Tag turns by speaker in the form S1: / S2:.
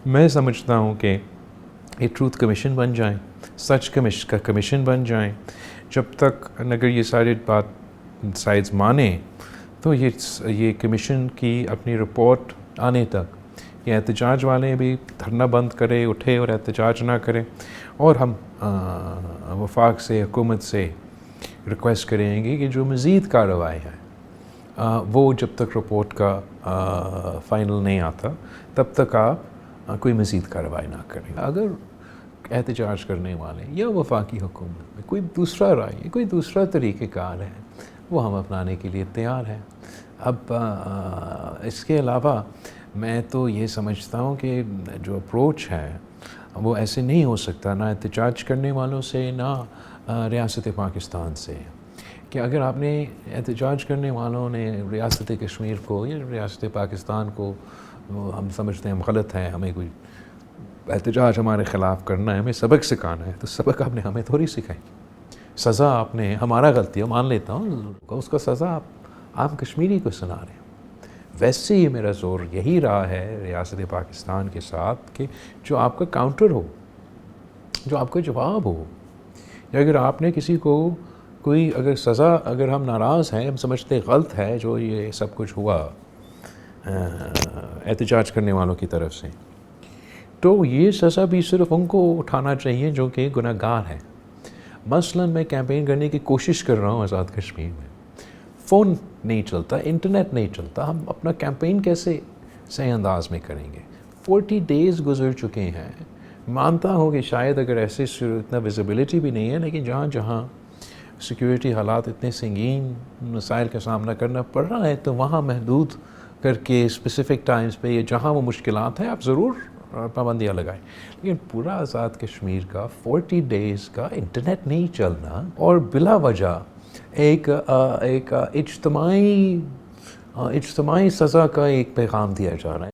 S1: میں سمجھتا ہوں کہ یہ ٹروتھ کمیشن بن جائیں، سچ کا کمیشن بن جائیں. جب تک اگر یہ ساری بات سائڈز مانیں تو یہ کمیشن کی اپنی رپورٹ آنے تک یہ احتجاج والے بھی دھرنا بند کرے، اٹھے اور احتجاج نہ کریں. اور ہم وفاق سے، حکومت سے ریکویسٹ کریں گے کہ جو مزید کارروائی ہے وہ جب تک رپورٹ کا فائنل نہیں آتا تب تک آپ کوئی مزید کارروائی نہ کریں. اگر احتجاج کرنے والے یا وفاقی حکومت میں کوئی دوسرا رائے، کوئی دوسرا طریقہ کار ہے، وہ ہم اپنانے کے لیے تیار ہیں. اب اس کے علاوہ میں تو یہ سمجھتا ہوں کہ جو اپروچ ہے وہ ایسے نہیں ہو سکتا، نہ احتجاج کرنے والوں سے، نہ ریاست پاکستان سے، کہ اگر آپ نے احتجاج کرنے والوں نے ریاست کشمیر کو یا ریاست پاکستان کو ہم سمجھتے ہیں ہم غلط ہیں، ہمیں کوئی احتجاج ہمارے خلاف کرنا ہے، ہمیں سبق سکھانا ہے، تو سبق آپ نے ہمیں تھوڑی سکھائی. سزا آپ نے، ہمارا غلطی ہے مان لیتا ہوں، اس کا سزا آپ عام کشمیری کو سنا رہے ہیں. ویسے ہی میرا زور یہی رہا ہے ریاست پاکستان کے ساتھ کہ جو آپ کا کاؤنٹر ہو، جو آپ کا جواب ہو، یا اگر آپ نے کسی کو کوئی اگر سزا، اگر ہم ناراض ہیں، ہم سمجھتے غلط ہے جو یہ سب کچھ ہوا احتجاج کرنے والوں کی طرف سے، تو یہ سزا بھی صرف ان کو اٹھانا چاہیے جو کہ گناہ گار ہیں. مثلا میں کیمپین کرنے کی کوشش کر رہا ہوں آزاد کشمیر میں، فون نہیں چلتا، انٹرنیٹ نہیں چلتا، ہم اپنا کیمپین کیسے صحیح انداز میں کریں گے؟ 40 days گزر چکے ہیں. مانتا ہوں کہ شاید اگر ایسے اتنا ویزیبلٹی بھی نہیں ہے، لیکن جہاں جہاں سیکیورٹی حالات اتنے سنگین مسائل کا سامنا کرنا پڑ رہا ہے تو وہاں محدود کر کے اسپیسیفک ٹائمز پہ یا جہاں وہ مشکلات ہیں آپ ضرور پابندیاں لگائیں. لیکن پورا آزاد کشمیر کا 40 days کا انٹرنیٹ نہیں چلنا اور بلا وجہ ایک اجتماعی سزا کا ایک پیغام دیا جا رہا ہے.